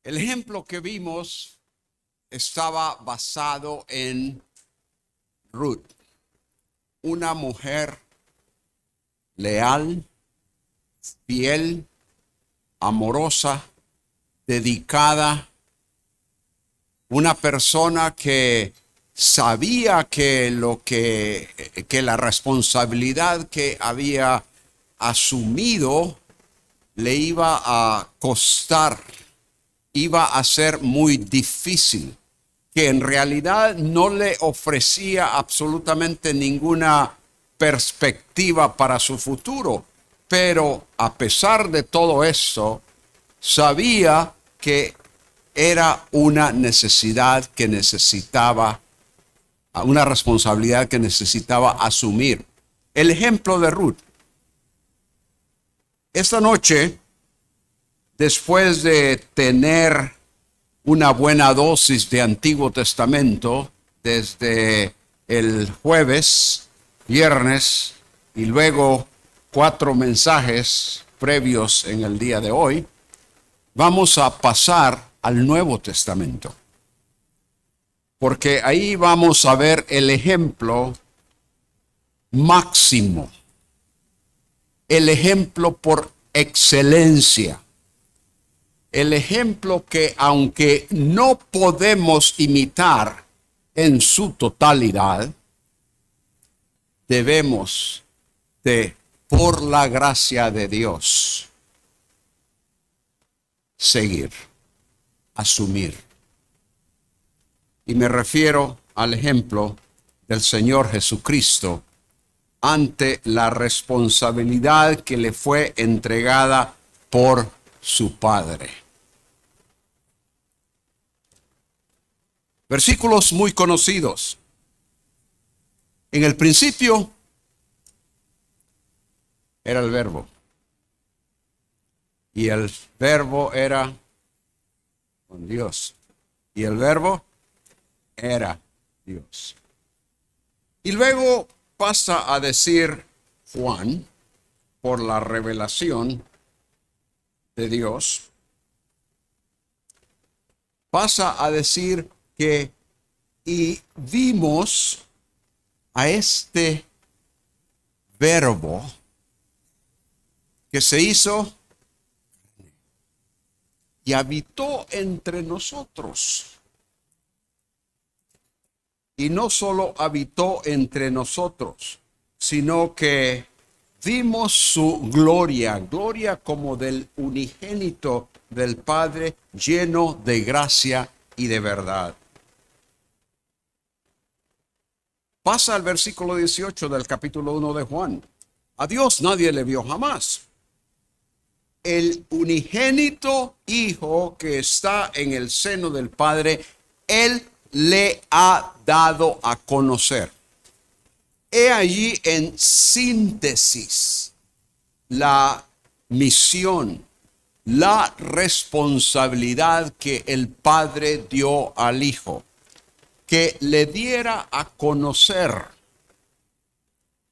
El ejemplo que vimos estaba basado en Ruth, una mujer leal, fiel, amorosa, dedicada, una persona que sabía que la responsabilidad que había asumido le iba a costar, iba a ser muy difícil, que en realidad no le ofrecía absolutamente ninguna perspectiva para su futuro. Pero a pesar de todo esto, sabía que era una necesidad que necesitaba, una responsabilidad que necesitaba asumir. El ejemplo de Ruth. Esta noche, después de tener una buena dosis de Antiguo Testamento desde el jueves, viernes y luego 4 mensajes previos en el día de hoy, vamos a pasar al Nuevo Testamento, porque ahí vamos a ver el ejemplo máximo, el ejemplo por excelencia, el ejemplo que aunque no podemos imitar en su totalidad, debemos de, por la gracia de Dios, seguir, asumir. Y me refiero al ejemplo del Señor Jesucristo ante la responsabilidad que le fue entregada por su Padre. Versículos muy conocidos. En el principio era el Verbo, y el Verbo era con Dios, y el Verbo era Dios. Y luego pasa a decir Juan, por la revelación de Dios, pasa a decir que y vimos a este Verbo que se hizo y habitó entre nosotros. Y no solo habitó entre nosotros, sino que vimos su gloria, gloria como del unigénito del Padre, lleno de gracia y de verdad. Pasa al versículo 18 del capítulo 1 de Juan. A Dios nadie le vio jamás. El unigénito Hijo que está en el seno del Padre, Él le ha dado a conocer. He allí en síntesis la misión, la responsabilidad que el Padre dio al Hijo, que le diera a conocer.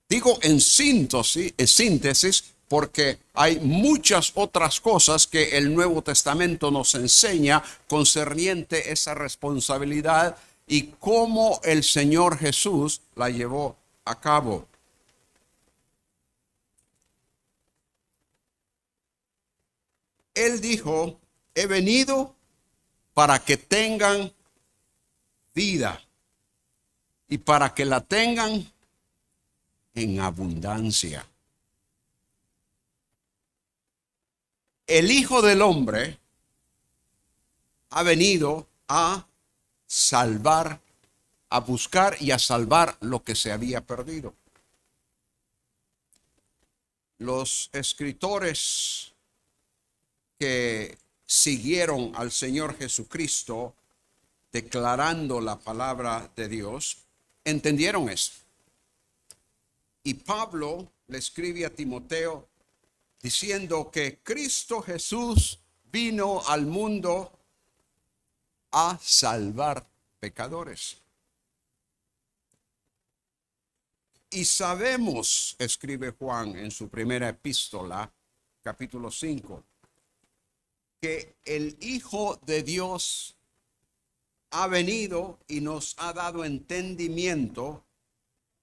Digo en síntesis, porque hay muchas otras cosas que el Nuevo Testamento nos enseña concerniente esa responsabilidad y cómo el Señor Jesús la llevó a cabo. Él dijo, he venido para que tengan vida y para que la tengan en abundancia. El Hijo del Hombre ha venido a salvar, a buscar y a salvar lo que se había perdido. Los escritores que siguieron al Señor Jesucristo declarando la palabra de Dios, entendieron eso. Y Pablo le escribe a Timoteo diciendo que Cristo Jesús vino al mundo a salvar pecadores. Y sabemos, escribe Juan en su primera epístola, capítulo 5, que el Hijo de Dios ha venido y nos ha dado entendimiento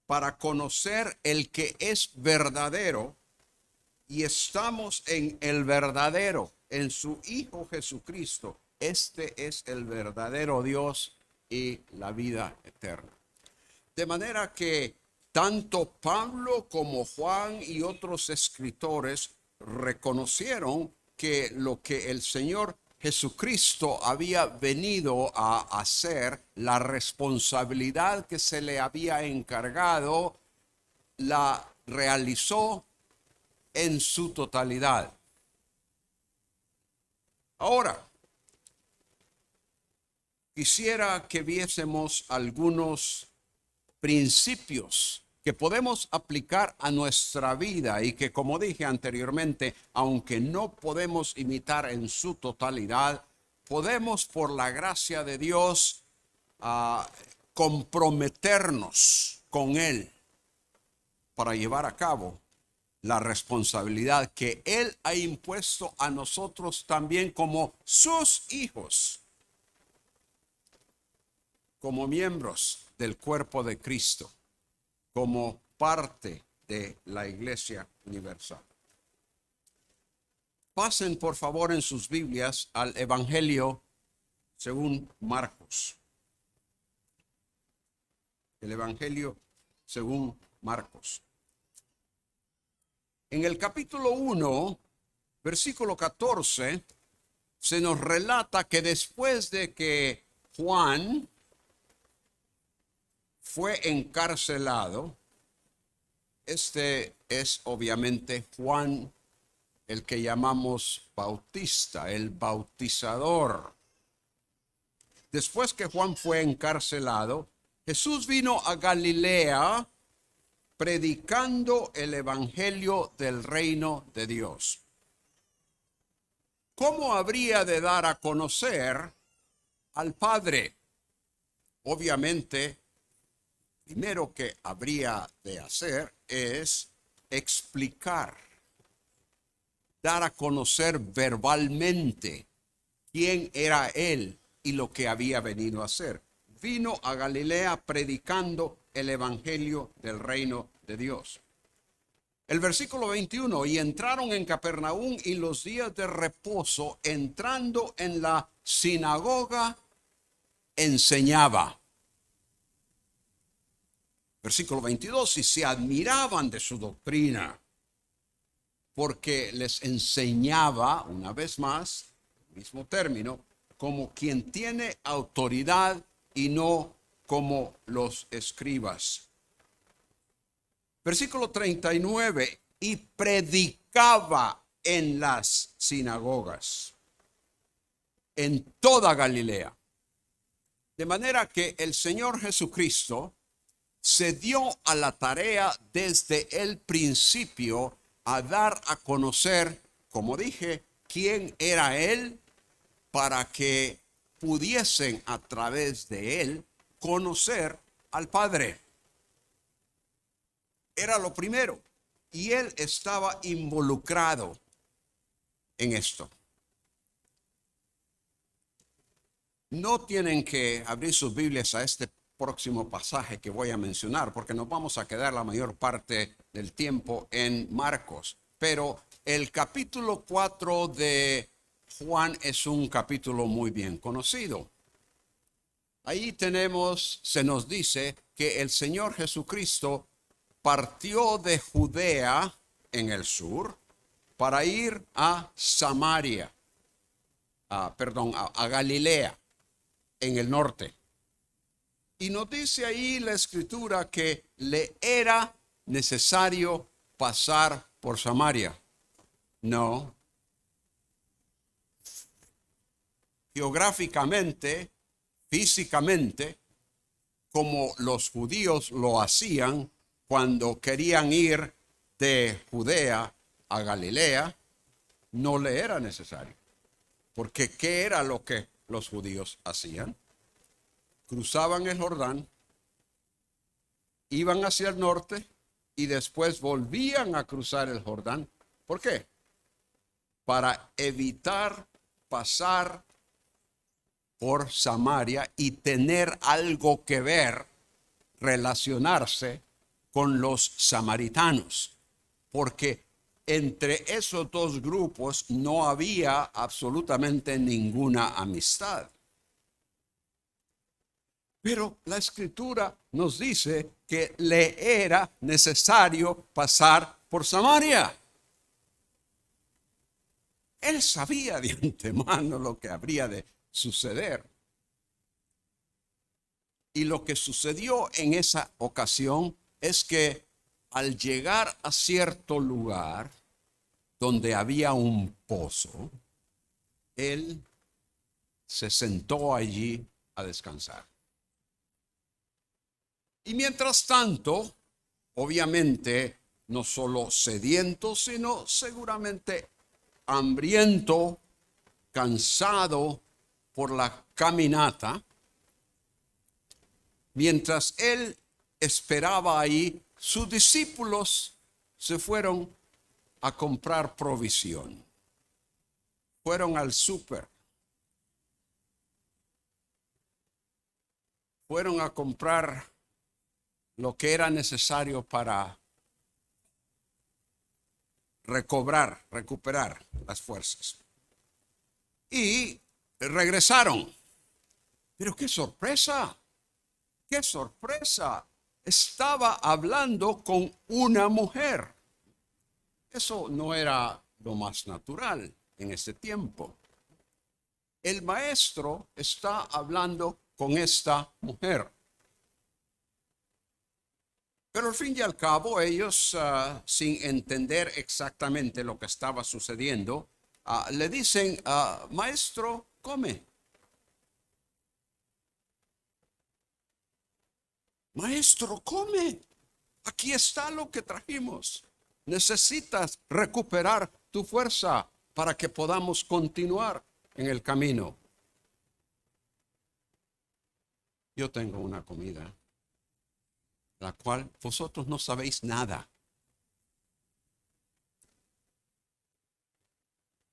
para conocer el que es verdadero, y estamos en el verdadero, en su Hijo Jesucristo. Este es el verdadero Dios y la vida eterna. De manera que tanto Pablo como Juan y otros escritores reconocieron que lo que el Señor Jesucristo había venido a hacer, la responsabilidad que se le había encargado, la realizó en su totalidad. Ahora, quisiera que viésemos algunos principios que podemos aplicar a nuestra vida y que, como dije anteriormente, aunque no podemos imitar en su totalidad, podemos, por la gracia de Dios, comprometernos con Él para llevar a cabo la responsabilidad que Él ha impuesto a nosotros también como sus hijos, como miembros del cuerpo de Cristo, como parte de la Iglesia Universal. Pasen por favor en sus Biblias al Evangelio según Marcos. El Evangelio según Marcos. En el capítulo 1, versículo 14, se nos relata que después de que Juan fue encarcelado, este es obviamente Juan, el que llamamos Bautista, el bautizador. Después que Juan fue encarcelado, Jesús vino a Galilea predicando el evangelio del reino de Dios. ¿Cómo habría de dar a conocer al Padre? Obviamente, primero que habría de hacer es explicar, dar a conocer verbalmente quién era Él y lo que había venido a hacer. Vino a Galilea predicando el evangelio del reino de Dios. El versículo 21, y entraron en Capernaum, y los días de reposo, entrando en la sinagoga, enseñaba. Versículo 22, y se admiraban de su doctrina, porque les enseñaba, una vez más, el mismo término, como quien tiene autoridad y no como los escribas. Versículo 39, y predicaba en las sinagogas, en toda Galilea. De manera que el Señor Jesucristo se dio a la tarea desde el principio a dar a conocer, como dije, quién era Él, para que pudiesen a través de Él conocer al Padre. Era lo primero, y Él estaba involucrado en esto. No tienen que abrir sus Biblias a este próximo pasaje que voy a mencionar, porque nos vamos a quedar la mayor parte del tiempo en Marcos. Pero el capítulo 4 de Juan es un capítulo muy bien conocido. Ahí se nos dice que el Señor Jesucristo partió de Judea en el sur para ir a Samaria, a Galilea en el norte. Y nos dice ahí la escritura que le era necesario pasar por Samaria. No. Geográficamente, físicamente, como los judíos lo hacían cuando querían ir de Judea a Galilea, no le era necesario. Porque ¿qué era lo que los judíos hacían? Cruzaban el Jordán, iban hacia el norte y después volvían a cruzar el Jordán. ¿Por qué? Para evitar pasar por Samaria y tener algo que ver, relacionarse con los samaritanos, porque entre esos dos grupos no había absolutamente ninguna amistad. Pero la escritura nos dice que le era necesario pasar por Samaria. Él sabía de antemano lo que habría de suceder. Y lo que sucedió en esa ocasión es que al llegar a cierto lugar donde había un pozo, él se sentó allí a descansar. Y mientras tanto, obviamente, no solo sediento, sino seguramente hambriento, cansado por la caminata, mientras él esperaba ahí, sus discípulos se fueron a comprar provisión. Fueron al súper. Fueron a comprar lo que era necesario para recuperar las fuerzas. Y regresaron. Pero qué sorpresa, qué sorpresa. Estaba hablando con una mujer. Eso no era lo más natural en ese tiempo. El maestro está hablando con esta mujer. Pero al fin y al cabo, ellos, sin entender exactamente lo que estaba sucediendo, le dicen, maestro, come. Maestro, come. Aquí está lo que trajimos. Necesitas recuperar tu fuerza para que podamos continuar en el camino. Yo tengo una comida, la cual vosotros no sabéis nada.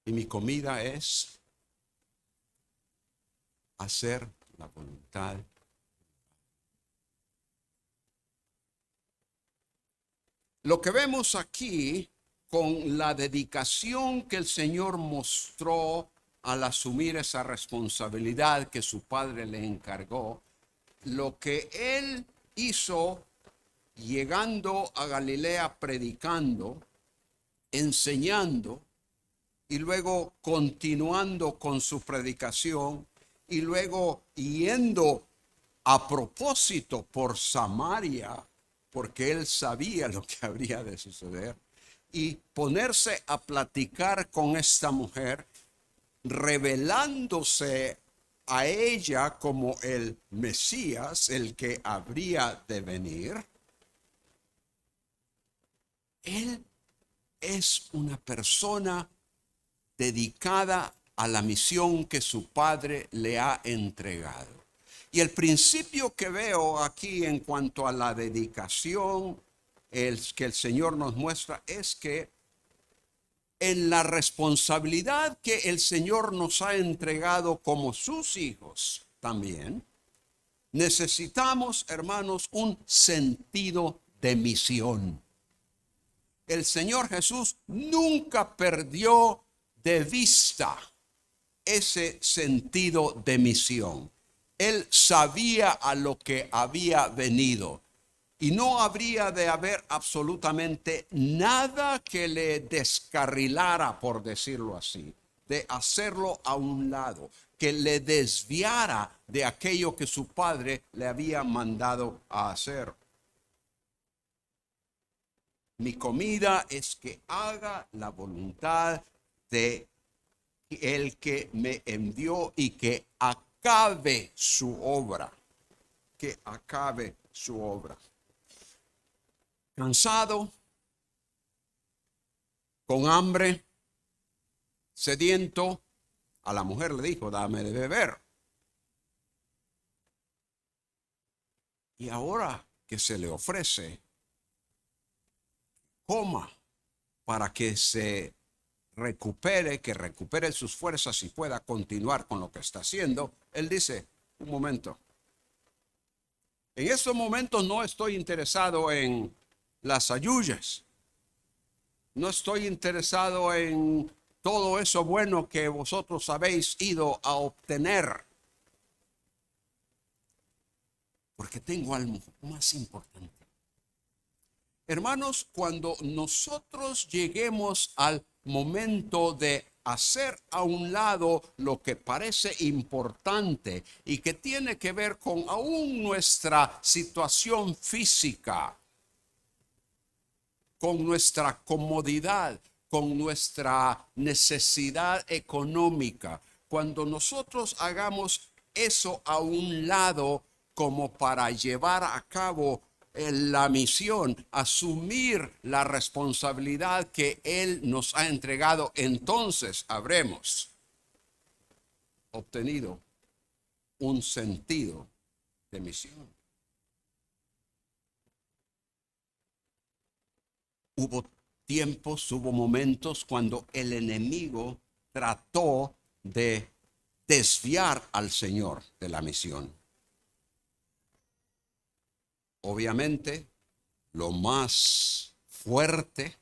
Y mi comida es hacer la voluntad. Lo que vemos aquí con la dedicación que el Señor mostró al asumir esa responsabilidad que su padre le encargó, lo que él hizo llegando a Galilea predicando, enseñando y luego continuando con su predicación y luego yendo a propósito por Samaria, porque él sabía lo que habría de suceder, y ponerse a platicar con esta mujer, revelándose a ella como el Mesías, el que habría de venir. Él es una persona dedicada a la misión que su padre le ha entregado. Y el principio que veo aquí en cuanto a la dedicación que el Señor nos muestra es que en la responsabilidad que el Señor nos ha entregado como sus hijos también, necesitamos, hermanos, un sentido de misión. El Señor Jesús nunca perdió de vista ese sentido de misión. Él sabía a lo que había venido y no habría de haber absolutamente nada que le descarrilara, por decirlo así, de hacerlo a un lado, que le desviara de aquello que su padre le había mandado a hacer. Mi comida es que haga la voluntad de el que me envió y que acabe su obra. Que acabe su obra. Cansado, con hambre, sediento, a la mujer le dijo, dame de beber. Y ahora que se le ofrece, coma para que se que recupere sus fuerzas y pueda continuar con lo que está haciendo, él dice, un momento, en estos momentos no estoy interesado en las ayuyas, no estoy interesado en todo eso bueno que vosotros habéis ido a obtener, porque tengo algo más importante. Hermanos, cuando nosotros lleguemos al momento de hacer a un lado lo que parece importante y que tiene que ver con aún nuestra situación física, con nuestra comodidad, con nuestra necesidad económica, cuando nosotros hagamos eso a un lado como para llevar a cabo la misión, asumir la responsabilidad que Él nos ha entregado, entonces habremos obtenido un sentido de misión. Hubo tiempos, hubo momentos cuando el enemigo trató de desviar al Señor de la misión. Obviamente, lo más fuerte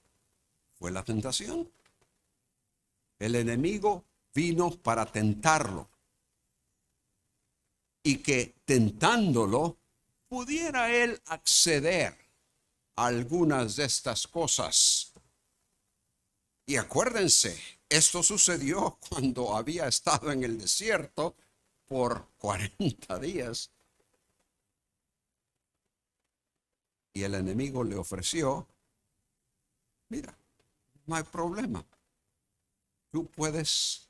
fue la tentación. El enemigo vino para tentarlo y que tentándolo pudiera él acceder a algunas de estas cosas. Y acuérdense, esto sucedió cuando había estado en el desierto por 40 días. Y el enemigo le ofreció, mira, no hay problema. Tú puedes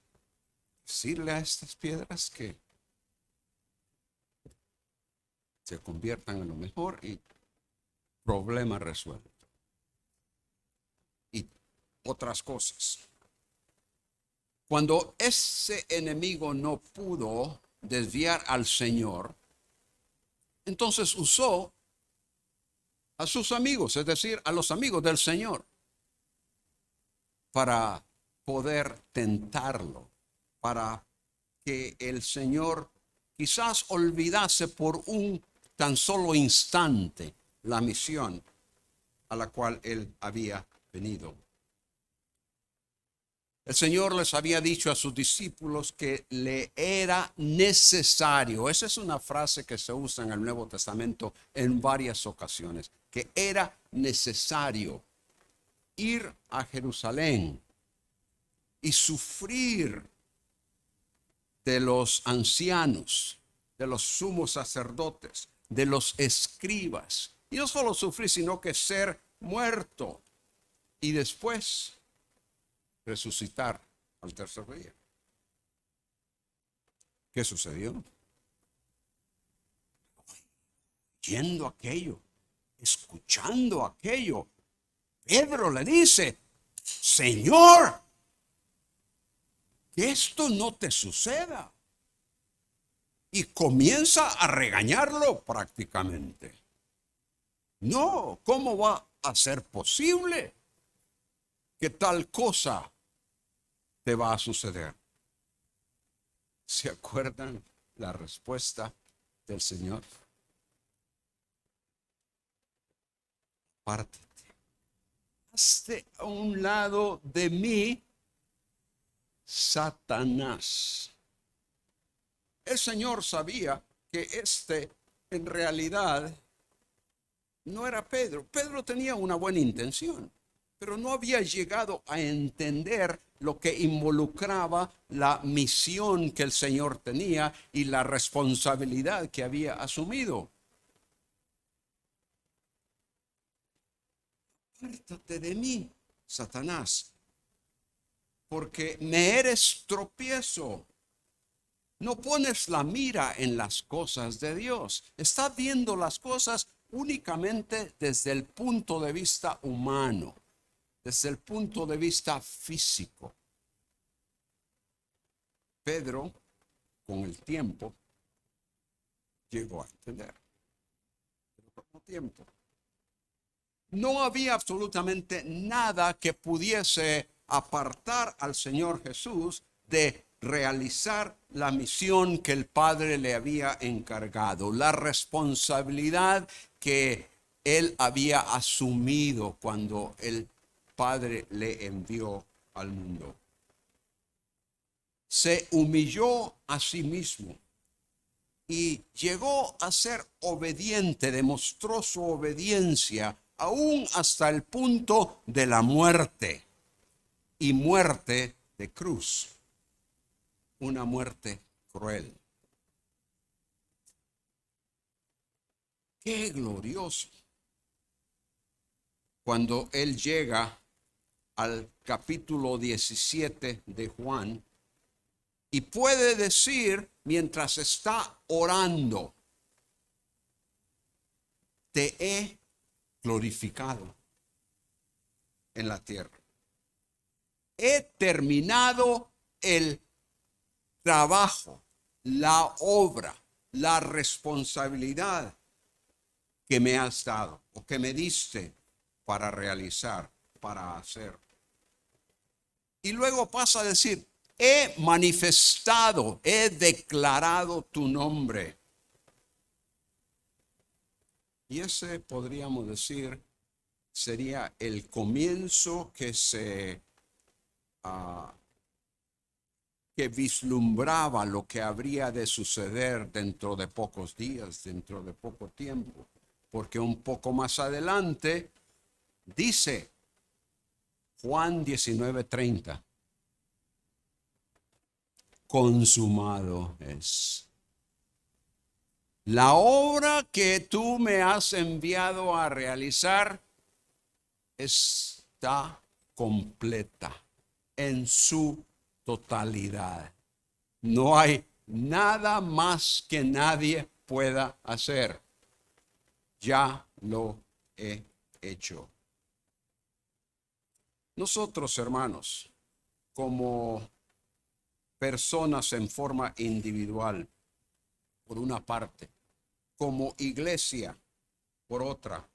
decirle a estas piedras que se conviertan en lo mejor y problema resuelto. Y otras cosas. Cuando ese enemigo no pudo desviar al Señor, entonces usó a sus amigos, es decir, a los amigos del Señor, para poder tentarlo, para que el Señor quizás olvidase por un tan solo instante la misión a la cual él había venido. El Señor les había dicho a sus discípulos que le era necesario, esa es una frase que se usa en el Nuevo Testamento en varias ocasiones, que era necesario ir a Jerusalén y sufrir de los ancianos, de los sumos sacerdotes, de los escribas. Y no solo sufrir, sino que ser muerto y después resucitar al tercer día. ¿Qué sucedió? Oyendo aquello, escuchando aquello, Pedro le dice, Señor, que esto no te suceda. Y comienza a regañarlo prácticamente. No, ¿cómo va a ser posible que tal cosa te va a suceder? ¿Se acuerdan la respuesta del Señor? Apártate. Hazte a un lado de mí, Satanás. El Señor sabía que en realidad no era Pedro. Pedro tenía una buena intención, pero no había llegado a entender lo que involucraba la misión que el Señor tenía y la responsabilidad que había asumido. Apártate de mí, Satanás, porque me eres tropiezo. No pones la mira en las cosas de Dios. Estás viendo las cosas únicamente desde el punto de vista humano, desde el punto de vista físico. Pedro, con el tiempo, llegó a entender. Pero con el tiempo. No había absolutamente nada que pudiese apartar al Señor Jesús de realizar la misión que el Padre le había encargado, la responsabilidad que él había asumido cuando el Padre le envió al mundo. Se humilló a sí mismo y llegó a ser obediente, demostró su obediencia aún hasta el punto de la muerte, y muerte de cruz, una muerte cruel. Qué glorioso cuando él llega al capítulo 17 de Juan y puede decir mientras está orando: te he glorificado en la tierra. He terminado el trabajo, la obra, la responsabilidad que me has dado o que me diste para realizar, para hacer. Y luego pasa a decir: he manifestado, he declarado tu nombre. Y ese, podríamos decir, sería el comienzo que vislumbraba lo que habría de suceder dentro de pocos días, dentro de poco tiempo. Porque un poco más adelante dice Juan 19:30, consumado es. La obra que tú me has enviado a realizar está completa en su totalidad. No hay nada más que nadie pueda hacer. Ya lo he hecho. Nosotros, hermanos, como personas en forma individual, por una parte, como iglesia, por otra,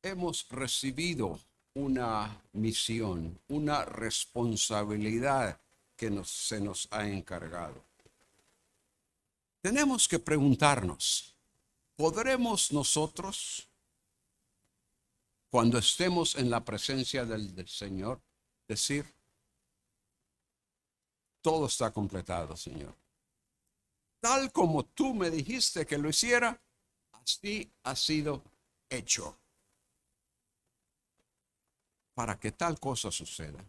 hemos recibido una misión, una responsabilidad que se nos ha encargado. Tenemos que preguntarnos: ¿podremos nosotros, cuando estemos en la presencia del Señor, decir: todo está completado, Señor? Tal como tú me dijiste que lo hiciera, así ha sido hecho. Para que tal cosa suceda,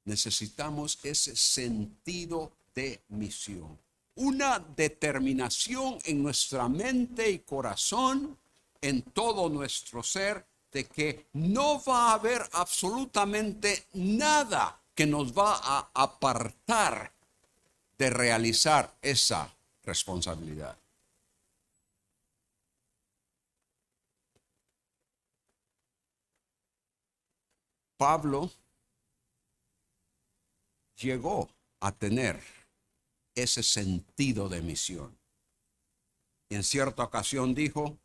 necesitamos ese sentido de misión, una determinación en nuestra mente y corazón, en todo nuestro ser, de que no va a haber absolutamente nada que nos va a apartar de realizar esa responsabilidad. Pablo llegó a tener ese sentido de misión. Y en cierta ocasión dijo: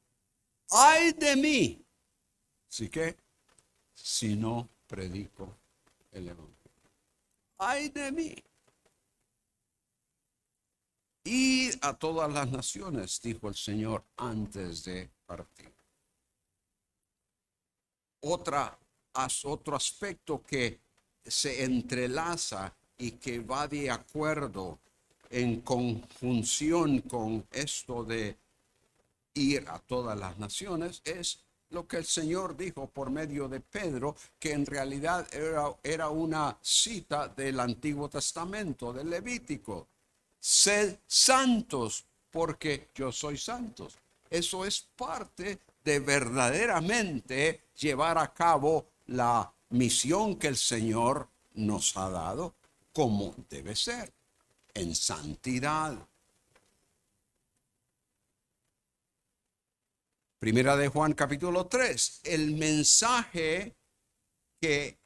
¡ay de mí! Así que, si no predico el evangelio. ¡Ay de mí! Y a todas las naciones, dijo el Señor antes de partir. Otro aspecto que se entrelaza y que va de acuerdo en conjunción con esto de ir a todas las naciones es lo que el Señor dijo por medio de Pedro, que en realidad era una cita del Antiguo Testamento, del Levítico. Sed santos porque yo soy santo. Eso es parte de verdaderamente llevar a cabo la misión que el Señor nos ha dado, como debe ser, en santidad. Primera de Juan capítulo 3, el mensaje que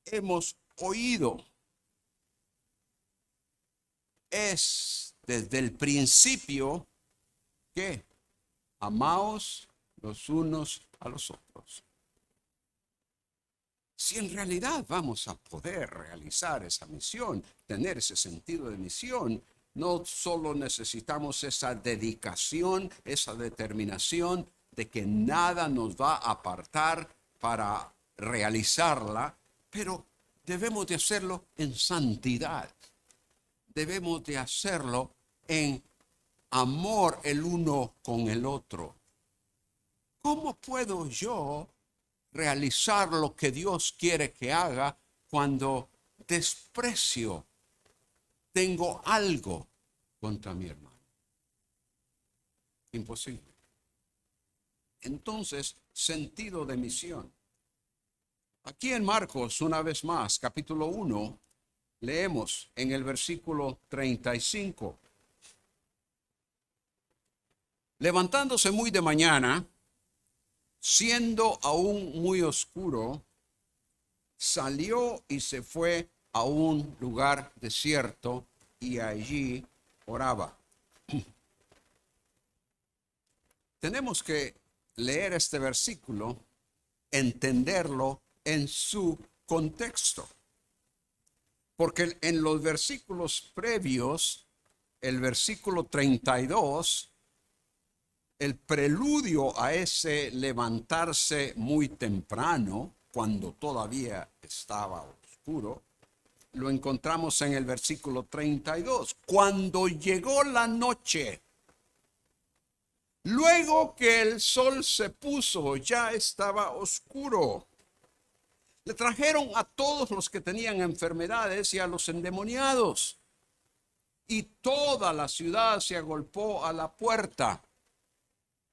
hemos oído es desde el principio que amaos los unos a los otros. si en realidad vamos a poder realizar esa misión, tener ese sentido de misión, no solo necesitamos esa dedicación, esa determinación de que nada nos va a apartar para realizarla, pero debemos de hacerlo en santidad. Debemos de hacerlo en amor el uno con el otro. ¿Cómo puedo yo realizar lo que Dios quiere que haga cuando desprecio, tengo algo contra mi hermano? Imposible. Entonces, sentido de misión. Aquí en Marcos, una vez más, capítulo 1, leemos en el versículo 35. Levantándose muy de mañana, siendo aún muy oscuro, salió y se fue a un lugar desierto y allí oraba. Tenemos que leer este versículo, entenderlo en su contexto, porque en los versículos previos, el versículo 32, el preludio a ese levantarse muy temprano, cuando todavía estaba oscuro, lo encontramos en el versículo 32. Cuando llegó la noche, luego que el sol se puso, ya estaba oscuro. Le trajeron a todos los que tenían enfermedades y a los endemoniados. Y toda la ciudad se agolpó a la puerta.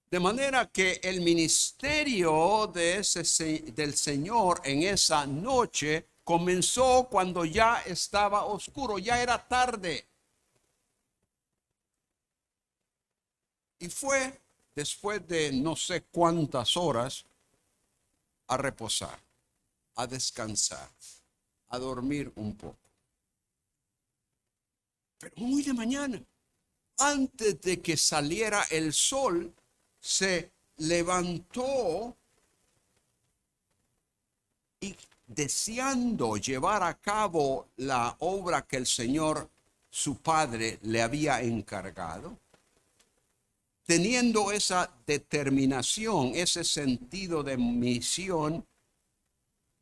De manera que el ministerio del Señor en esa noche comenzó cuando ya estaba oscuro, ya era tarde. Y fue después de no sé cuántas horas a reposar, a descansar, a dormir un poco. Pero muy de mañana, antes de que saliera el sol, se levantó y deseando llevar a cabo la obra que el Señor, su Padre, le había encargado, teniendo esa determinación, ese sentido de misión,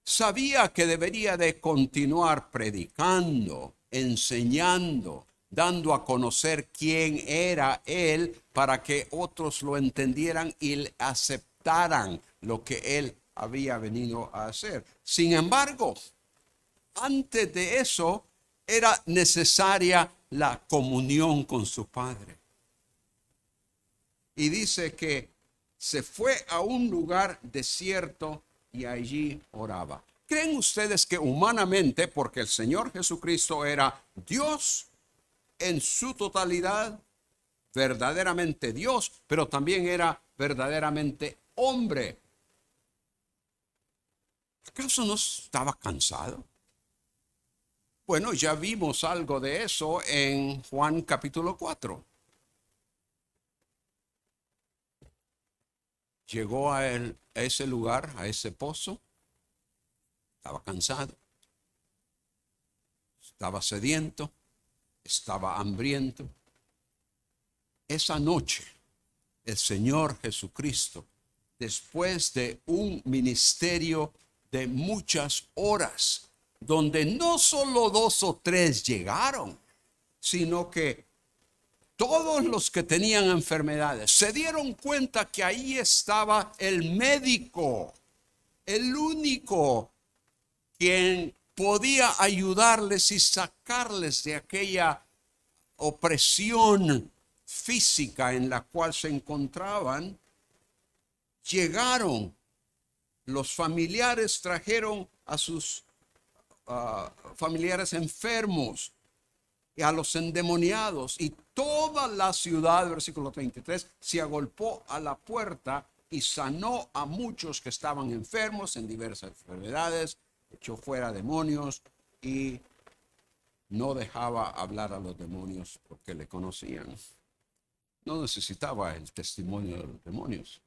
sabía que debería de continuar predicando, enseñando, dando a conocer quién era él para que otros lo entendieran y aceptaran lo que él había venido a hacer. Sin embargo, antes de eso era necesaria la comunión con su Padre. Y dice que se fue a un lugar desierto y allí oraba. ¿Creen ustedes que humanamente, porque el Señor Jesucristo era Dios en su totalidad, verdaderamente Dios, pero también era verdaderamente hombre, acaso no estaba cansado? Bueno, ya vimos algo de eso en Juan capítulo 4. Llegó a ese lugar, a ese pozo, estaba cansado, estaba sediento, estaba hambriento. Esa noche, el Señor Jesucristo, después de un ministerio de muchas horas, donde no solo 2 o 3 llegaron, sino que todos los que tenían enfermedades se dieron cuenta que ahí estaba el médico, el único quien podía ayudarles y sacarles de aquella opresión física en la cual se encontraban. Llegaron los familiares, trajeron a sus familiares enfermos y a los endemoniados, y toda la ciudad, versículo 33, se agolpó a la puerta y sanó a muchos que estaban enfermos en diversas enfermedades, echó fuera demonios y no dejaba hablar a los demonios porque le conocían. No necesitaba el testimonio de los demonios.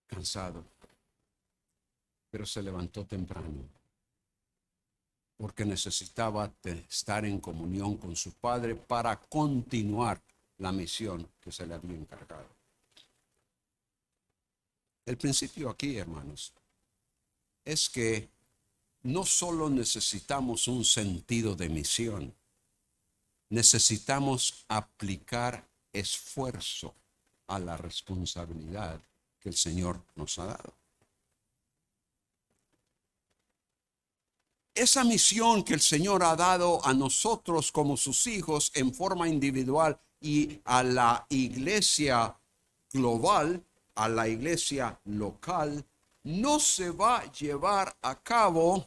Cansado, pero se levantó temprano porque necesitaba estar en comunión con su Padre para continuar la misión que se le había encargado. El principio aquí, hermanos, es que no solo necesitamos un sentido de misión, necesitamos aplicar esfuerzo a la responsabilidad que el Señor nos ha dado. Esa misión que el Señor ha dado a nosotros como sus hijos en forma individual y a la iglesia global, a la iglesia local, no se va a llevar a cabo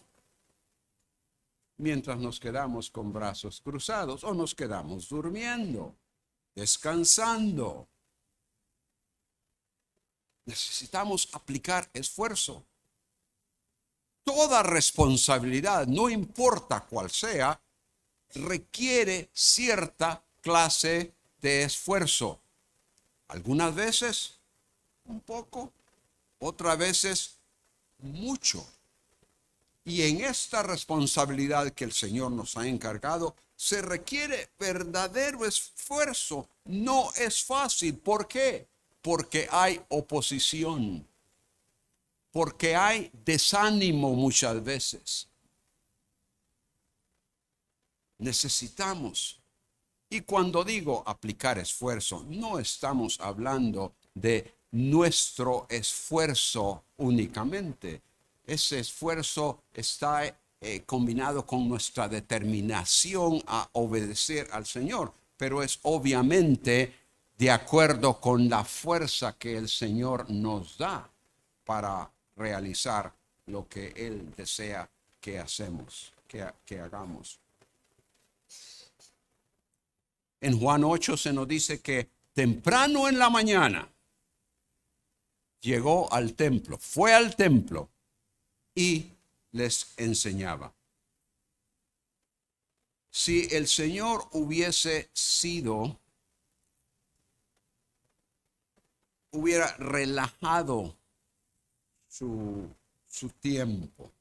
mientras nos quedamos con brazos cruzados o nos quedamos durmiendo, descansando. Necesitamos aplicar esfuerzo. Toda responsabilidad, no importa cuál sea, requiere cierta clase de esfuerzo. Algunas veces un poco, otras veces mucho. Y en esta responsabilidad que el Señor nos ha encargado, se requiere verdadero esfuerzo. No es fácil. ¿Por qué? Porque hay oposición. Porque hay desánimo muchas veces. Necesitamos. Y cuando digo aplicar esfuerzo, no estamos hablando de nuestro esfuerzo únicamente. Ese esfuerzo está combinado con nuestra determinación a obedecer al Señor, pero es obviamente de acuerdo con la fuerza que el Señor nos da para realizar lo que Él desea que hagamos. En Juan 8 se nos dice que temprano en la mañana llegó al templo, fue al templo y les enseñaba. Si el Señor hubiera relajado su tiempo,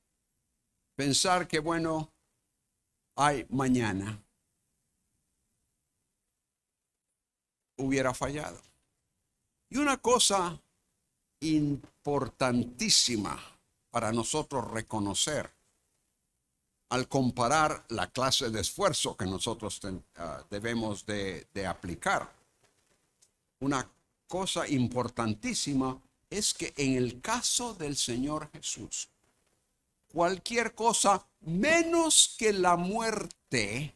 pensar que bueno, hay mañana, hubiera fallado. Y una cosa importantísima para nosotros reconocer al comparar la clase de esfuerzo que nosotros debemos de aplicar. Una cosa importantísima es que en el caso del Señor Jesús, cualquier cosa menos que la muerte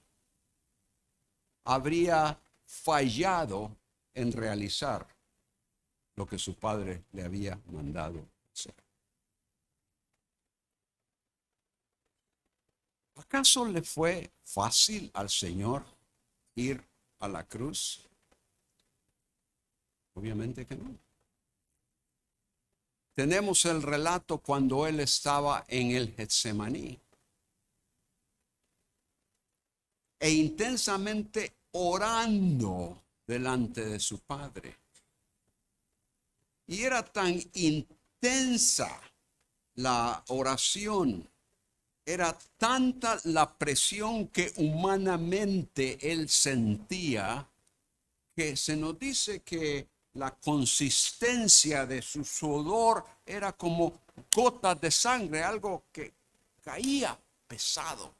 habría fallado en realizar lo que su Padre le había mandado hacer. ¿Acaso le fue fácil al Señor ir a la cruz? Obviamente que no. Tenemos el relato cuando Él estaba en el Getsemaní e intensamente orando delante de su Padre. Y era tan intensa la oración, era tanta la presión que humanamente Él sentía, que se nos dice que la consistencia de su sudor era como gotas de sangre, algo que caía pesado.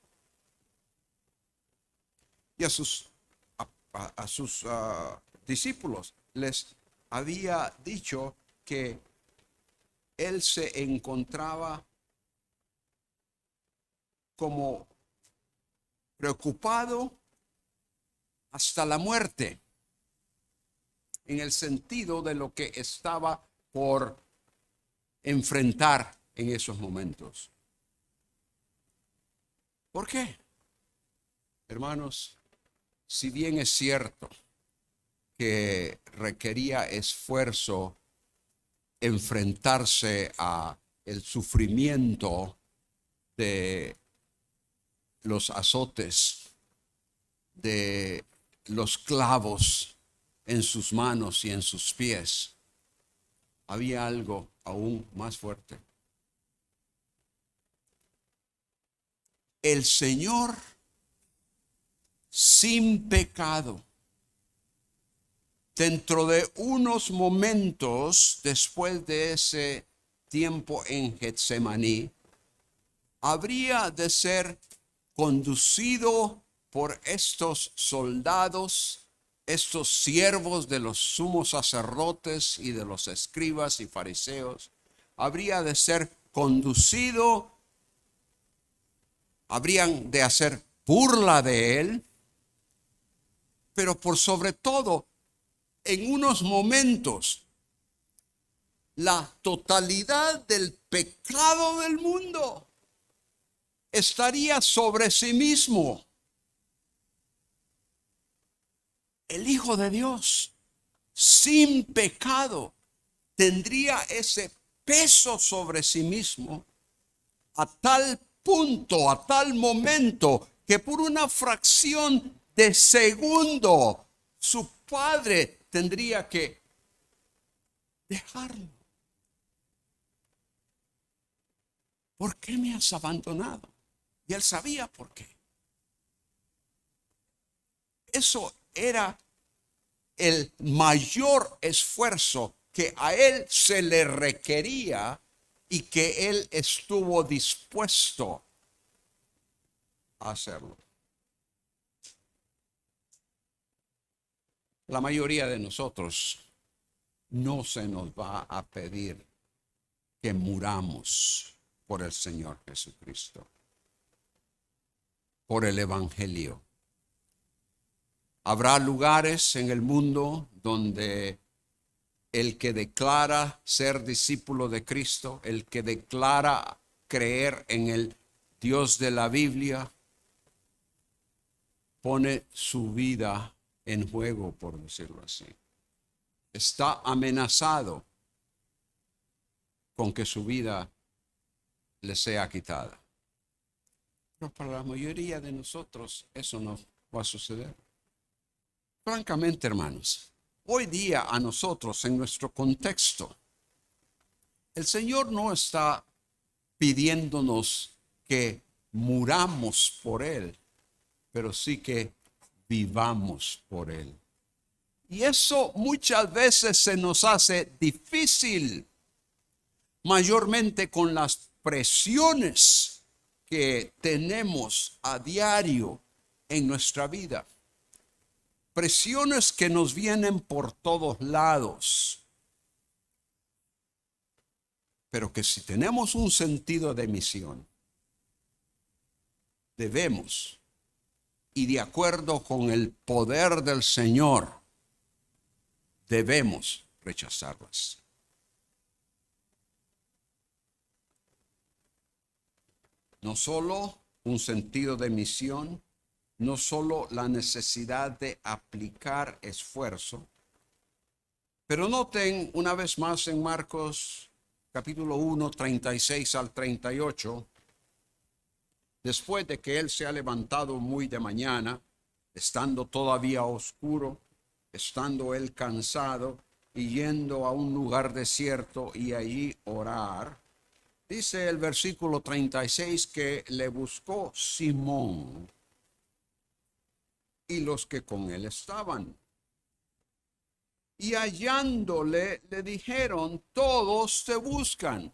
Y a sus discípulos les había dicho que Él se encontraba como preocupado hasta la muerte, en el sentido de lo que estaba por enfrentar en esos momentos. ¿Por qué? Hermanos, si bien es cierto que requería esfuerzo enfrentarse a el sufrimiento de los azotes, de los clavos en sus manos y en sus pies, había algo aún más fuerte. el Señor sin pecado, dentro de unos momentos después de ese tiempo en Getsemaní, habría de ser conducido por estos soldados, estos siervos de los sumos sacerdotes y de los escribas y fariseos, habría de ser conducido, habrían de hacer burla de él, pero por sobre todo, en unos momentos, la totalidad del pecado del mundo estaría sobre sí mismo. El Hijo de Dios, sin pecado, tendría ese peso sobre sí mismo a tal punto, a tal momento, que por una fracción de segundo su padre tendría que dejarlo. ¿Por qué me has abandonado? Y él sabía por qué. Eso era el mayor esfuerzo que a él se le requería y que él estuvo dispuesto a hacerlo. La mayoría de nosotros no se nos va a pedir que muramos por el Señor Jesucristo, por el Evangelio. Habrá lugares en el mundo donde el que declara ser discípulo de Cristo, el que declara creer en el Dios de la Biblia, pone su vida en juego, por decirlo así. Está amenazado con que su vida le sea quitada. Pero para la mayoría de nosotros eso no va a suceder. Francamente, hermanos, hoy día a nosotros, en nuestro contexto, el Señor no está pidiéndonos que muramos por Él, pero sí que vivamos por Él. Y eso muchas veces se nos hace difícil, mayormente con las presiones que tenemos a diario en nuestra vida. Presiones que nos vienen por todos lados. Pero que si tenemos un sentido de misión, debemos, y de acuerdo con el poder del Señor, debemos rechazarlas. No solo un sentido de misión, no solo la necesidad de aplicar esfuerzo, pero noten una vez más en Marcos capítulo 1, 36 al 38, después de que él se ha levantado muy de mañana, estando todavía oscuro, estando él cansado y yendo a un lugar desierto y allí orar, dice el versículo 36 que le buscó Simón y los que con él estaban. Y hallándole, le dijeron: todos te buscan.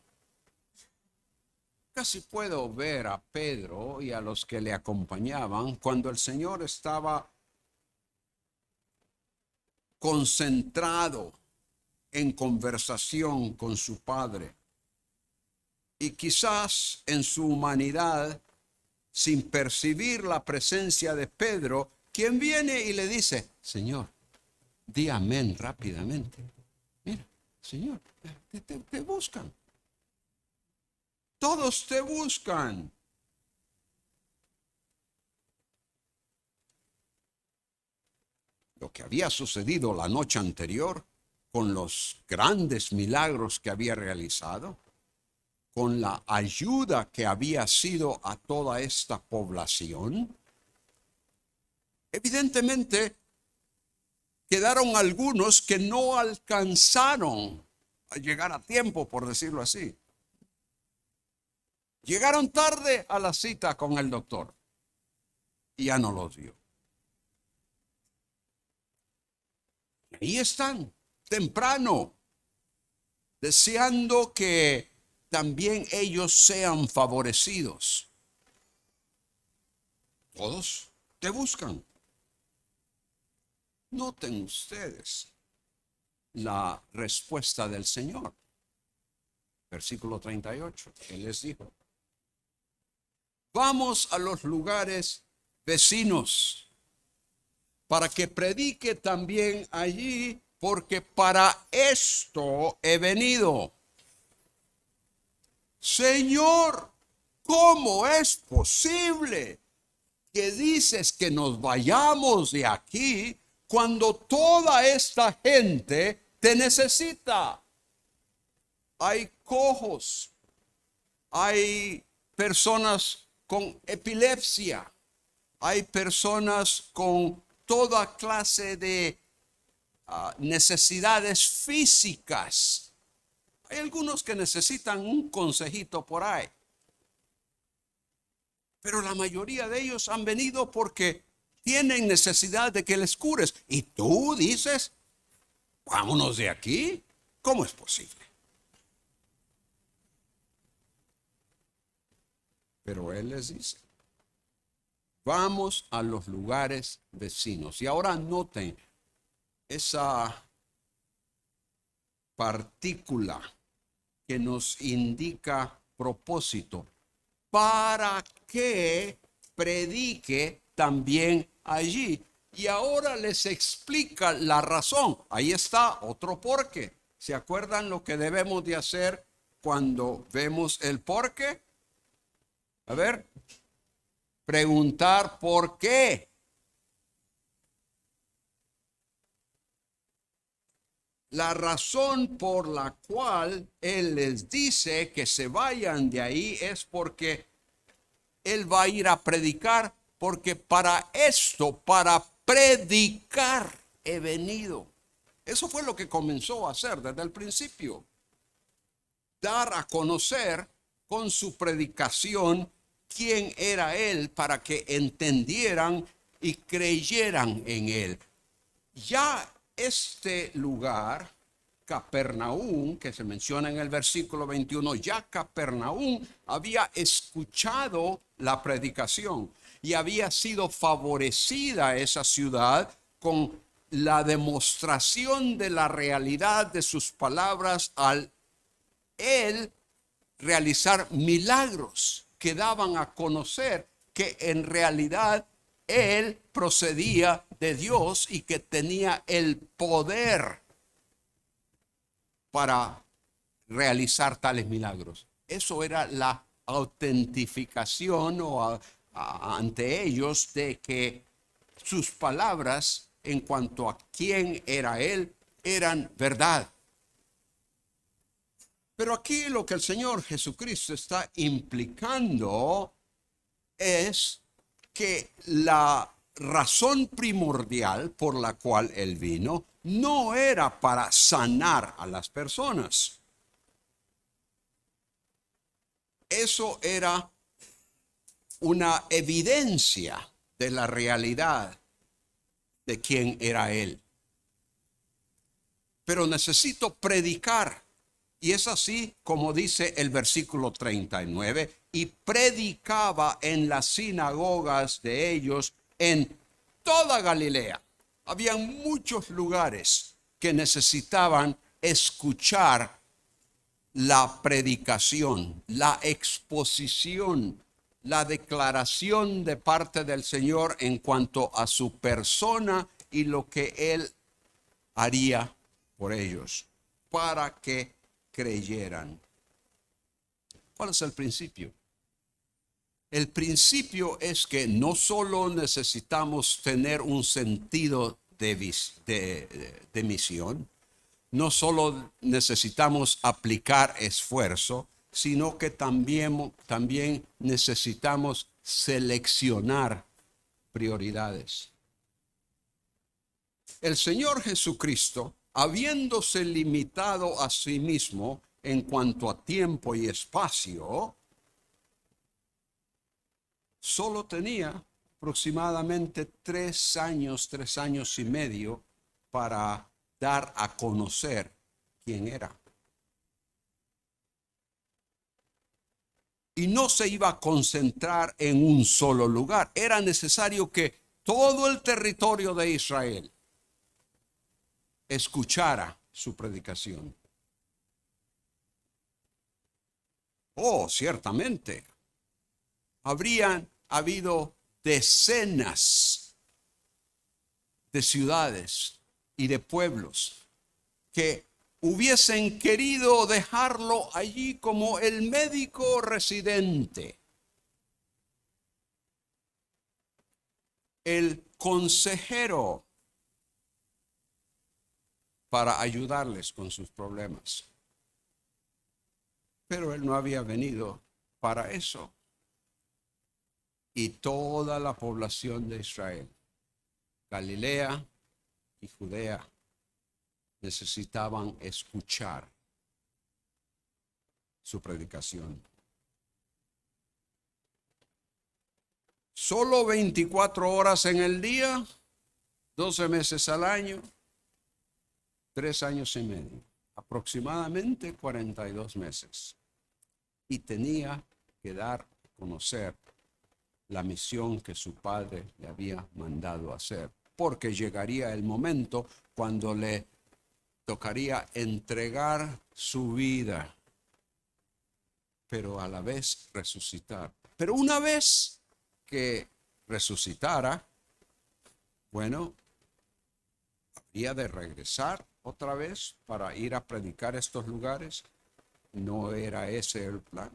Casi puedo ver a Pedro y a los que le acompañaban cuando el Señor estaba concentrado en conversación con su Padre. Y quizás en su humanidad, sin percibir la presencia de Pedro, quien viene y le dice: Señor, di amén rápidamente. Mira, Señor, te buscan. Todos te buscan. Lo que había sucedido la noche anterior, con los grandes milagros que había realizado, con la ayuda que había sido a toda esta población, evidentemente quedaron algunos que no alcanzaron a llegar a tiempo, por decirlo así. Llegaron tarde a la cita con el doctor y ya no los vio. Ahí están, temprano, deseando que también ellos sean favorecidos. Todos te buscan. Noten ustedes la respuesta del Señor. Versículo 38. Él les dijo: vamos a los lugares vecinos para que predique también allí, porque para esto he venido. Señor, ¿cómo es posible que dices que nos vayamos de aquí cuando toda esta gente te necesita? Hay cojos, hay personas con epilepsia, hay personas con toda clase de necesidades físicas. Hay algunos que necesitan un consejito por ahí, pero la mayoría de ellos han venido porque tienen necesidad de que les cures. Y tú dices: vámonos de aquí. ¿Cómo es posible? Pero Él les dice: vamos a los lugares vecinos. Y ahora noten esa partícula que nos indica propósito, para que predique también allí. Y ahora les explica la razón. Ahí está otro porqué. ¿Se acuerdan lo que debemos de hacer cuando vemos el porqué? A ver, preguntar por qué. La razón por la cual Él les dice que se vayan de ahí es porque Él va a ir a predicar, porque para esto, para predicar he venido. Eso fue lo que comenzó a hacer desde el principio. Dar a conocer con su predicación quién era Él, para que entendieran y creyeran en Él. Ya este lugar, Capernaum, que se menciona en el versículo 21, ya Capernaum había escuchado la predicación y había sido favorecida esa ciudad con la demostración de la realidad de sus palabras al Él realizar milagros que daban a conocer que en realidad Él procedía de Dios y que tenía el poder para realizar tales milagros. Eso era la autentificación ante ellos de que sus palabras en cuanto a quién era Él eran verdad. Pero aquí lo que el Señor Jesucristo está implicando es que la razón primordial por la cual Él vino no era para sanar a las personas. Eso era una evidencia de la realidad de quién era Él. Pero necesito predicar. Y es así como dice el versículo 39, y predicaba en las sinagogas de ellos en toda Galilea. Habían muchos lugares que necesitaban escuchar la predicación, la exposición, la declaración de parte del Señor en cuanto a su persona y lo que Él haría por ellos, para que creyeran. ¿Cuál es el principio? El principio es que no solo necesitamos tener un sentido de misión, no solo necesitamos aplicar esfuerzo, sino que también necesitamos seleccionar prioridades. El Señor Jesucristo, habiéndose limitado a sí mismo en cuanto a tiempo y espacio, solo tenía aproximadamente 3 años y medio para dar a conocer quién era. Y no se iba a concentrar en un solo lugar. Era necesario que todo el territorio de Israel escuchara su predicación. Oh, ciertamente, habrían habido decenas de ciudades y de pueblos que hubiesen querido dejarlo allí como el médico residente, el consejero para ayudarles con sus problemas. Pero él no había venido para eso. Y toda la población de Israel, Galilea y Judea, necesitaban escuchar su predicación. Solo 24 horas en el día, 12 meses al año, 3 años y medio, aproximadamente 42 meses. Y tenía que dar a conocer la misión que su padre le había mandado hacer, porque llegaría el momento cuando le tocaría entregar su vida, pero a la vez resucitar. Pero una vez que resucitara, bueno, habría de regresar otra vez para ir a predicar estos lugares. No era ese el plan.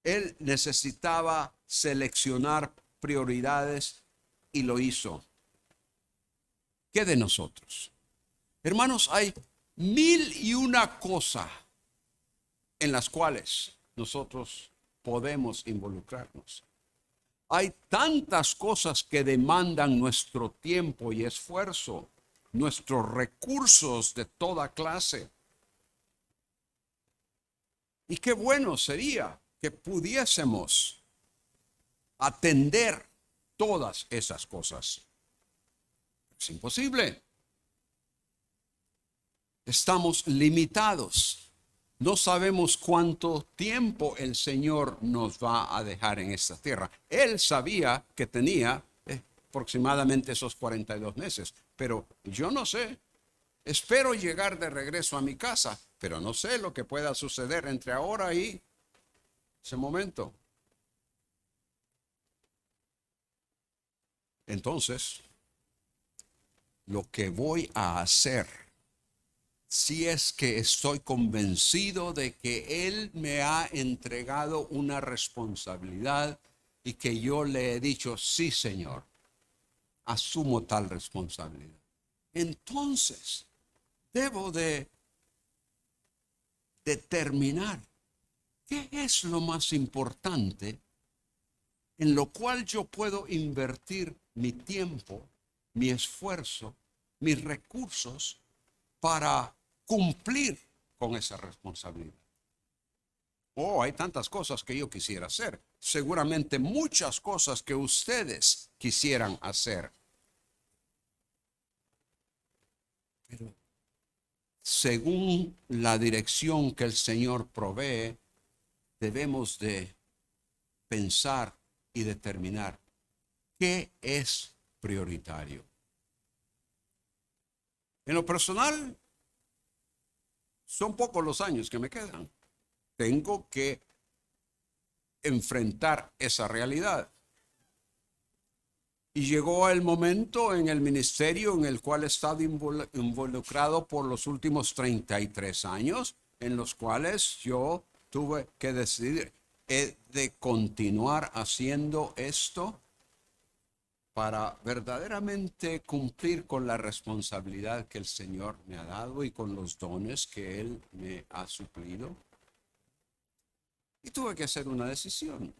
Él necesitaba seleccionar prioridades y lo hizo. ¿Qué de nosotros? Hermanos, hay 1001 cosas en las cuales nosotros podemos involucrarnos. Hay tantas cosas que demandan nuestro tiempo y esfuerzo, nuestros recursos de toda clase. Y qué bueno sería que pudiésemos atender todas esas cosas. Es imposible. Estamos limitados. No sabemos cuánto tiempo el Señor nos va a dejar en esta tierra. Él sabía que tenía aproximadamente esos 42 meses, pero yo no sé. Espero llegar de regreso a mi casa, pero no sé lo que pueda suceder entre ahora y ese momento. Entonces, lo que voy a hacer, si es que estoy convencido de que Él me ha entregado una responsabilidad y que yo le he dicho, sí, Señor, asumo tal responsabilidad. Entonces, debo de determinar qué es lo más importante en lo cual yo puedo invertir mi tiempo, mi esfuerzo, mis recursos para cumplir con esa responsabilidad. Oh, hay tantas cosas que yo quisiera hacer. Seguramente muchas cosas que ustedes quisieran hacer. Pero según la dirección que el Señor provee, debemos de pensar y determinar qué es prioritario. En lo personal, son pocos los años que me quedan. Tengo que enfrentar esa realidad. Y llegó el momento en el ministerio en el cual he estado involucrado por los últimos 33 años, en los cuales yo tuve que decidir, ¿he de continuar haciendo esto para verdaderamente cumplir con la responsabilidad que el Señor me ha dado y con los dones que Él me ha suplido? Y tuve que hacer una decisión.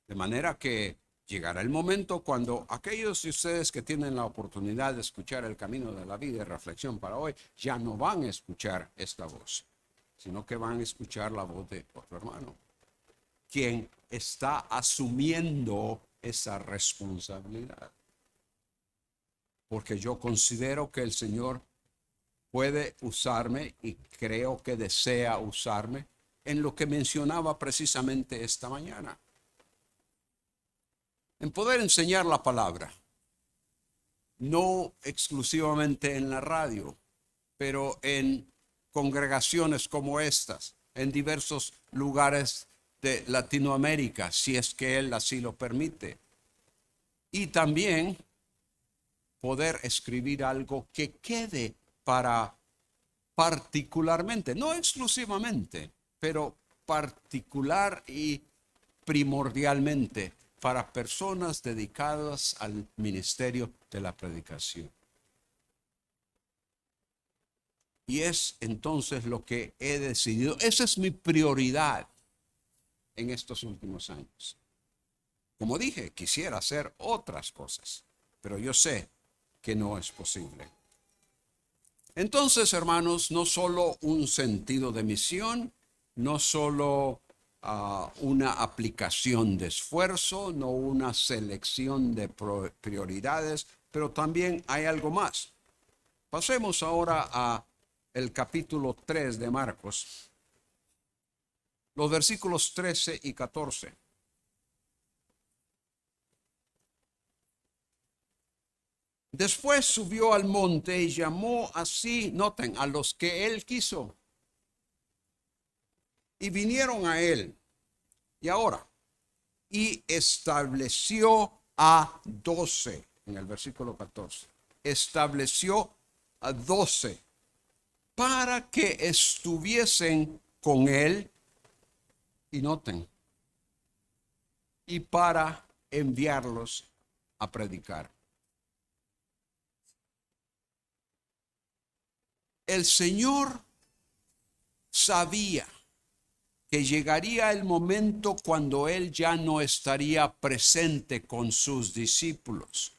De manera que llegará el momento cuando aquellos de ustedes que tienen la oportunidad de escuchar el camino de la vida y reflexión para hoy, ya no van a escuchar esta voz, sino que van a escuchar la voz de otro hermano, quien está asumiendo esa responsabilidad. Porque yo considero que el Señor puede usarme y creo que desea usarme en lo que mencionaba precisamente esta mañana. En poder enseñar la palabra, no exclusivamente en la radio, pero en congregaciones como estas, en diversos lugares de Latinoamérica, si es que Él así lo permite. Y también poder escribir algo que quede para particularmente, no exclusivamente, pero particular y primordialmente para personas dedicadas al ministerio de la predicación. Y es entonces lo que he decidido. Esa es mi prioridad en estos últimos años. Como dije, quisiera hacer otras cosas, pero yo sé que no es posible. Entonces, hermanos, no solo un sentido de misión, no solo una aplicación de esfuerzo, no una selección de prioridades, pero también hay algo más. Pasemos ahora a el capítulo 3 de Marcos, los versículos 13 y 14. Después subió al monte y llamó así, noten, a los que él quiso. Y vinieron a él. Y ahora, y estableció a 12, en el versículo 14. Estableció a 12 para que estuviesen con él, y noten, y para enviarlos a predicar. El Señor sabía que llegaría el momento cuando Él ya no estaría presente con sus discípulos,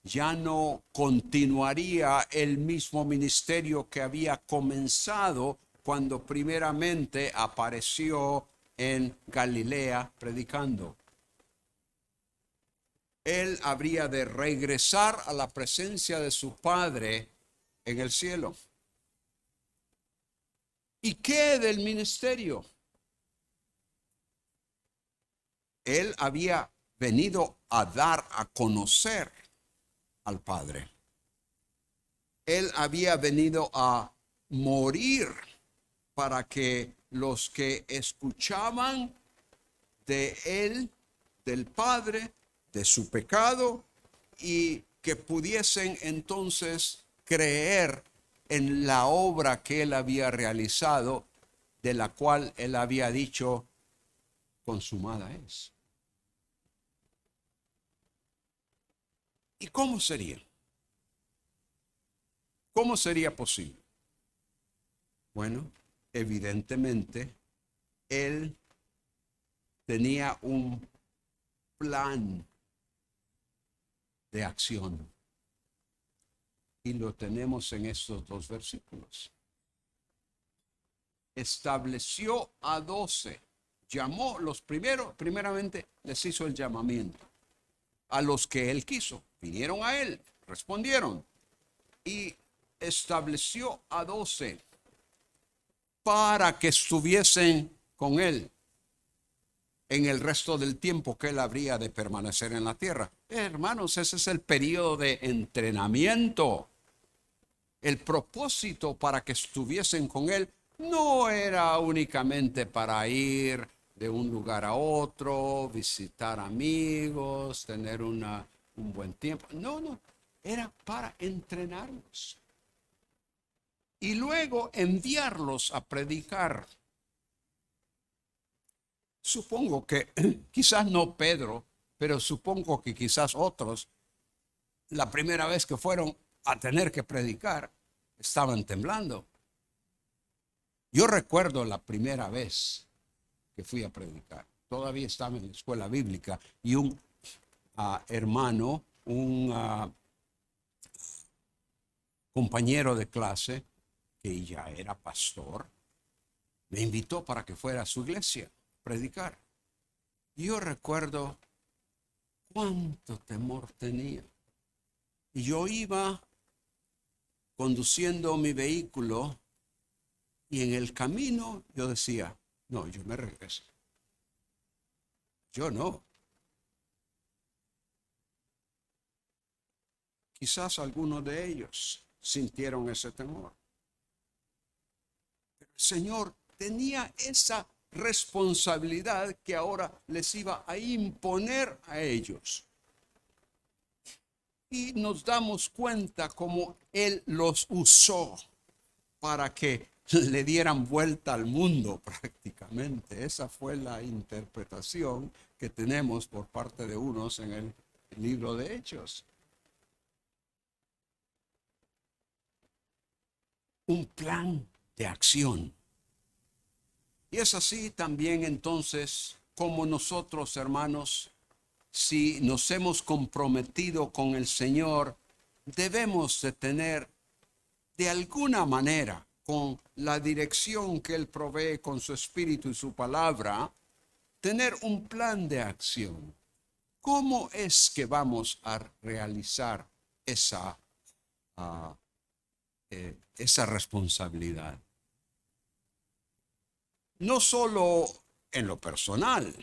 ya no continuaría el mismo ministerio que había comenzado cuando primeramente apareció en Galilea predicando. Él habría de regresar a la presencia de su Padre en el cielo. ¿Y qué del ministerio? Él había venido a dar a conocer al Padre. Él había venido a morir para que los que escuchaban de él, del Padre, de su pecado, y que pudiesen entonces creer en la obra que él había realizado, de la cual él había dicho, consumada es. ¿Y cómo sería? ¿Cómo sería posible? Bueno, evidentemente, él tenía un plan de acción. Y lo tenemos en estos dos versículos. Estableció a 12. Llamó los primeros, primeramente les hizo el llamamiento. A los que él quiso, vinieron a él, respondieron. Y estableció a 12 para que estuviesen con él en el resto del tiempo que él habría de permanecer en la tierra. Hermanos, ese es el periodo de entrenamiento. El propósito para que estuviesen con él no era únicamente para ir de un lugar a otro, visitar amigos, tener un buen tiempo. No, era para entrenarlos. Y luego enviarlos a predicar. Supongo que quizás no Pedro, pero supongo que quizás otros, la primera vez que fueron a tener que predicar, estaban temblando. Yo recuerdo la primera vez que fui a predicar. Todavía estaba en la escuela bíblica y un hermano, un compañero de clase, que ya era pastor, me invitó para que fuera a su iglesia a predicar. Yo recuerdo cuánto temor tenía. Y yo iba conduciendo mi vehículo y en el camino yo decía, no, yo me regreso. Yo no. Quizás algunos de ellos sintieron ese temor. Pero el Señor tenía esa responsabilidad que ahora les iba a imponer a ellos. Y nos damos cuenta cómo Él los usó para que le dieran vuelta al mundo prácticamente. Esa fue la interpretación que tenemos por parte de unos en el libro de Hechos. Un plan de acción. Y es así también entonces como nosotros, hermanos, si nos hemos comprometido con el Señor, debemos de tener de alguna manera, con la dirección que Él provee con su Espíritu y su palabra, tener un plan de acción. ¿Cómo es que vamos a realizar esa responsabilidad? No solo en lo personal,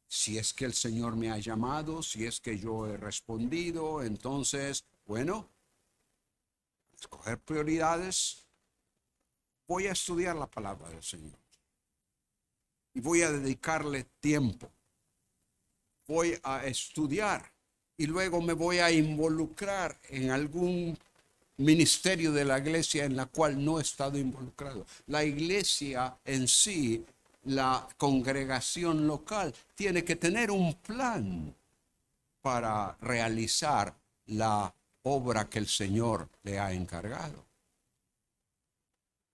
si es que el Señor me ha llamado, si es que yo he respondido, entonces, bueno, escoger prioridades, voy a estudiar la palabra del Señor y voy a dedicarle tiempo, voy a estudiar y luego me voy a involucrar en algún ministerio de la iglesia en la cual no he estado involucrado. La iglesia en sí, la congregación local, tiene que tener un plan para realizar la obra que el Señor le ha encargado.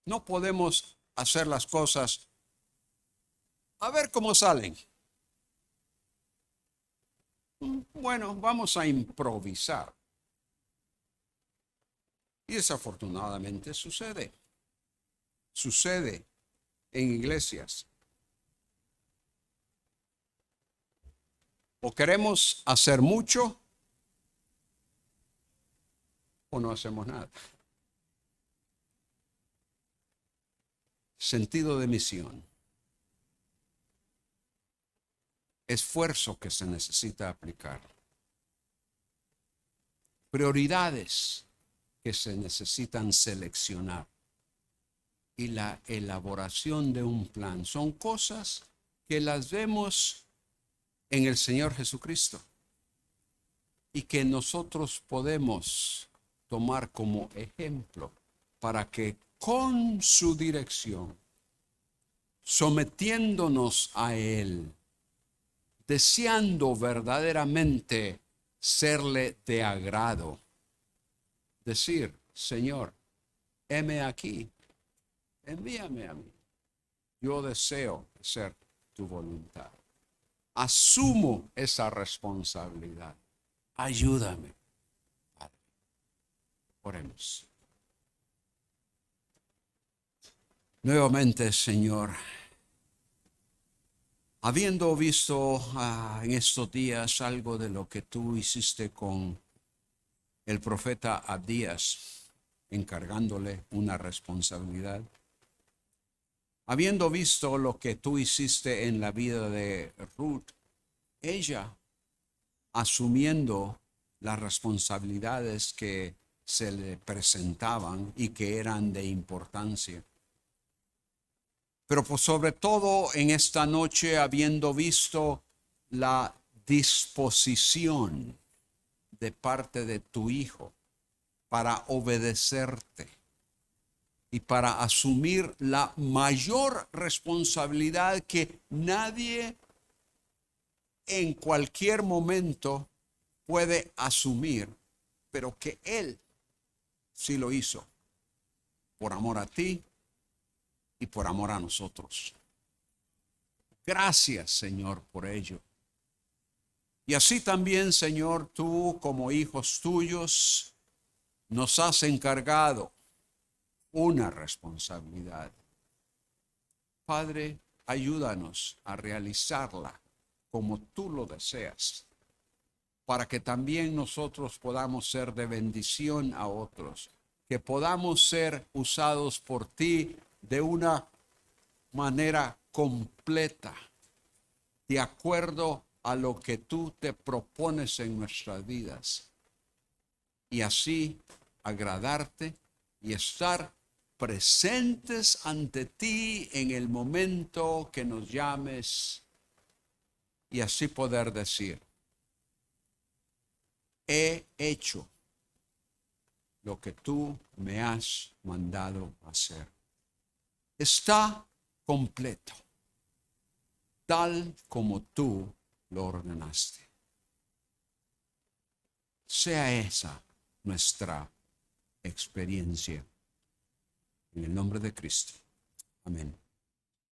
No podemos hacer las cosas a ver cómo salen. Bueno, vamos a improvisar. Y desafortunadamente sucede. Sucede en iglesias. O queremos hacer mucho o no hacemos nada. Sentido de misión. Esfuerzo que se necesita aplicar. Prioridades que se necesitan seleccionar. Y la elaboración de un plan. Son cosas que las vemos en el Señor Jesucristo y que nosotros podemos tomar como ejemplo para que con su dirección, sometiéndonos a Él, deseando verdaderamente serle de agrado, decir, Señor, heme aquí, envíame a mí, yo deseo hacer tu voluntad. Asumo esa responsabilidad. Ayúdame, Padre. Oremos. Nuevamente, Señor, habiendo visto en estos días algo de lo que tú hiciste con el profeta Abdías, encargándole una responsabilidad, habiendo visto lo que tú hiciste en la vida de Ruth, ella asumiendo las responsabilidades que se le presentaban y que eran de importancia. Pero por sobre todo en esta noche, habiendo visto la disposición de parte de tu Hijo para obedecerte y para asumir la mayor responsabilidad que nadie en cualquier momento puede asumir, pero que Él sí lo hizo por amor a ti y por amor a nosotros. Gracias, Señor, por ello. Y así también, Señor, tú como hijos tuyos nos has encargado una responsabilidad. Padre, ayúdanos a realizarla como tú lo deseas, para que también nosotros podamos ser de bendición a otros, que podamos ser usados por ti de una manera completa, de acuerdo a lo que tú te propones en nuestras vidas, y así agradarte y estar presentes ante ti en el momento que nos llames, y así poder decir: he hecho lo que tú me has mandado hacer. Está completo, tal como tú lo ordenaste. Sea esa nuestra experiencia. En el nombre de Cristo. Amén.